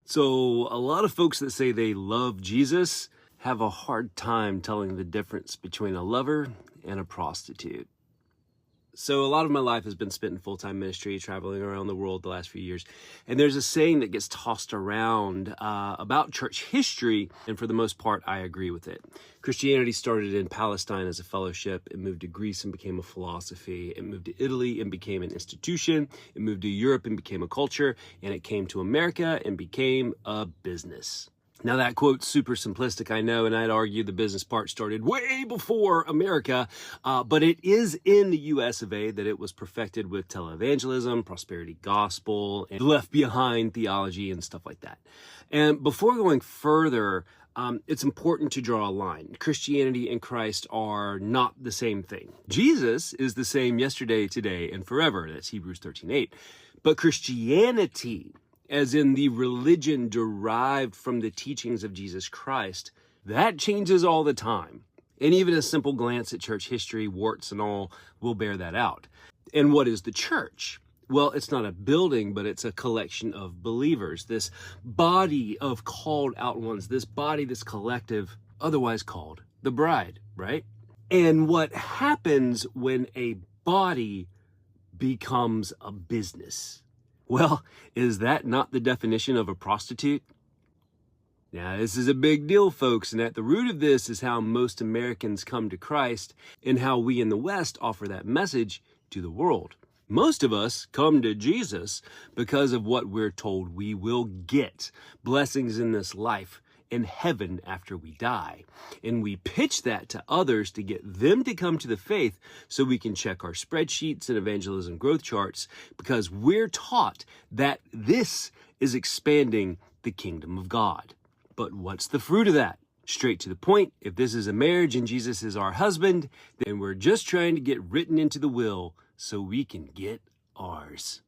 So a lot of folks that say they love Jesus have a hard time telling the difference between a lover and a prostitute. So a lot of my life has been spent in full-time ministry, traveling around the world the last few years. And there's a saying that gets tossed around about church history, and for the most part, I agree with it. Christianity started in Palestine as a fellowship. It moved to Greece and became a philosophy. It moved to Italy and became an institution. It moved to Europe and became a culture. And it came to America and became a business. Now that quote's super simplistic, I know, and I'd argue the business part started way before America, but it is in the US of A that it was perfected with televangelism, prosperity gospel, and left behind theology and stuff like that. And before going further, it's important to draw a line. Christianity and Christ are not the same thing. Jesus is the same yesterday, today, and forever. That's Hebrews 13:8. But Christianity, as in the religion derived from the teachings of Jesus Christ, that changes all the time. And even a simple glance at church history, warts and all, will bear that out. And what is the church? Well, it's not a building, but it's a collection of believers, this body of called out ones, this body, this collective, otherwise called the bride, right? And what happens when a body becomes a business? Well, is that not the definition of a prostitute? Now, this is a big deal, folks, and at the root of this is how most Americans come to Christ and how we in the West offer that message to the world. Most of us come to Jesus because of what we're told we will get, blessings in this life, in heaven after we die. And we pitch that to others to get them to come to the faith so we can check our spreadsheets and evangelism growth charts, because we're taught that this is expanding the kingdom of God. But what's the fruit of that? Straight to the point, if this is a marriage and Jesus is our husband, then we're just trying to get written into the will so we can get ours.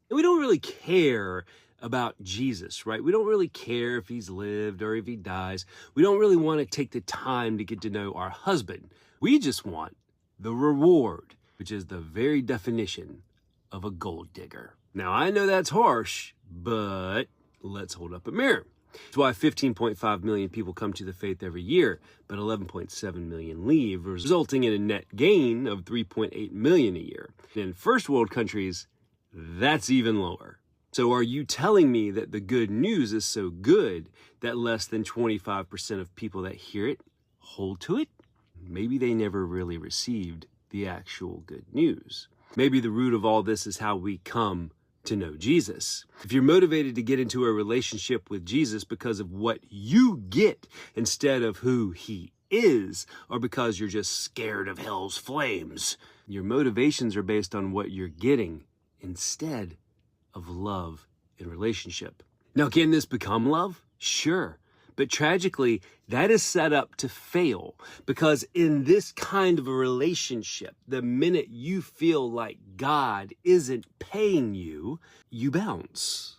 And we don't really care about Jesus, right? We don't really care if he's lived or if he dies. We don't really want to take the time to get to know our husband. We just want the reward, which is the very definition of a gold digger. Now, I know that's harsh, but let's hold up a mirror. That's why 15.5 million people come to the faith every year, but 11.7 million leave, resulting in a net gain of 3.8 million a year. In first world countries, that's even lower. So are you telling me that the good news is so good that less than 25% of people that hear it hold to it? Maybe they never really received the actual good news. Maybe the root of all this is how we come to know Jesus. If you're motivated to get into a relationship with Jesus because of what you get instead of who he is, or because you're just scared of hell's flames, your motivations are based on what you're getting instead of love and relationship. Now, can this become love? Sure. But tragically, that is set up to fail, because in this kind of a relationship, the minute you feel like God isn't paying you, you bounce,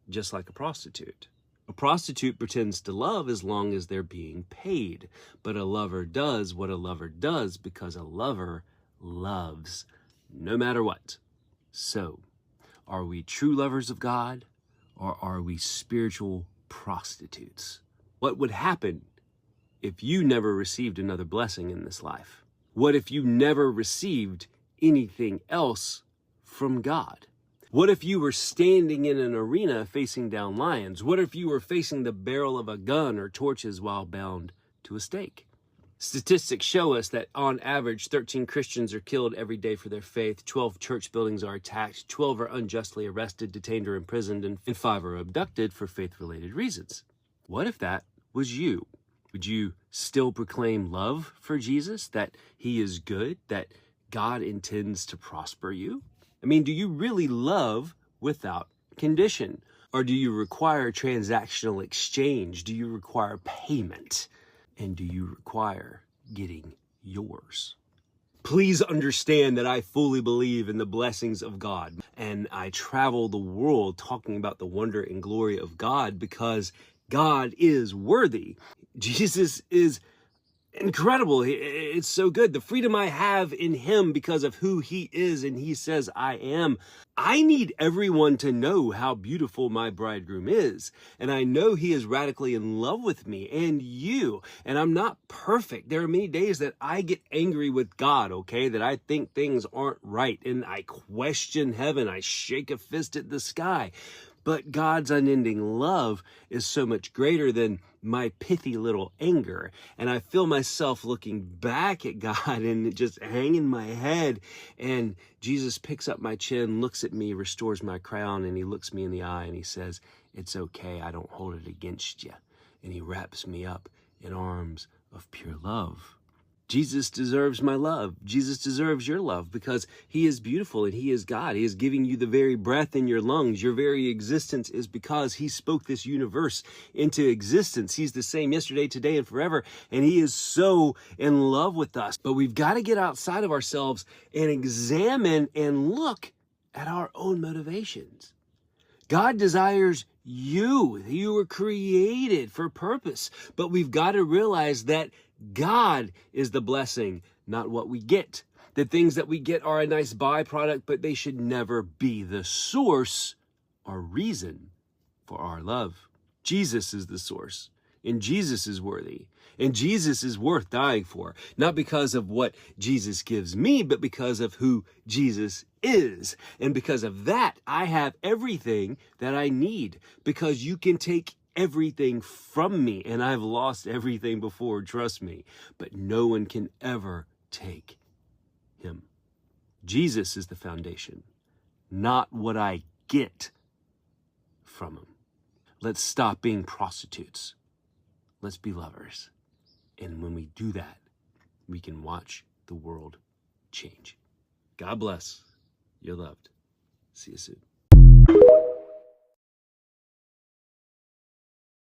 just like a prostitute. A prostitute pretends to love as long as they're being paid, but a lover does what a lover does because a lover loves no matter what. So, are we true lovers of God, or are we spiritual prostitutes? What would happen if you never received another blessing in this life? What if you never received anything else from God? What if you were standing in an arena facing down lions? What if you were facing the barrel of a gun or torches while bound to a stake? Statistics show us that on average, 13 Christians are killed every day for their faith, 12 church buildings are attacked, 12 are unjustly arrested, detained, or imprisoned, and 5 are abducted for faith-related reasons. What if that was you? Would you still proclaim love for Jesus, that he is good, that God intends to prosper you? I mean, do you really love without condition? Or do you require transactional exchange? Do you require payment? And do you require getting yours? Please understand that I fully believe in the blessings of God, and I travel the world talking about the wonder and glory of God because God is worthy. Jesus is incredible. It's so good. The freedom I have in him because of who he is and he says I am. I need everyone to know how beautiful my bridegroom is. And I know he is radically in love with me and you. And I'm not perfect. There are many days that I get angry with God, okay? That I think things aren't right. And I question heaven. I shake a fist at the sky. But God's unending love is so much greater than my pithy little anger. And I feel myself looking back at God and just hanging my head. And Jesus picks up my chin, looks at me, restores my crown, and he looks me in the eye and he says, "It's okay, I don't hold it against you." And he wraps me up in arms of pure love. Jesus deserves my love. Jesus deserves your love because he is beautiful and he is God. He is giving you the very breath in your lungs. Your very existence is because he spoke this universe into existence. He's the same yesterday, today, and forever. And he is so in love with us. But we've got to get outside of ourselves and examine and look at our own motivations. God desires you. You were created for purpose. But we've got to realize that God is the blessing, not what we get. The things that we get are a nice byproduct, but they should never be the source or reason for our love. Jesus is the source, and Jesus is worthy, and Jesus is worth dying for, not because of what Jesus gives me, but because of who Jesus is. And because of that, I have everything that I need, because you can take everything from me, and I've lost everything before, trust me, but no one can ever take him. Jesus is the foundation, not what I get from him. Let's stop being prostitutes. Let's be lovers. And when we do that, we can watch the world change. God bless. You're loved. See you soon.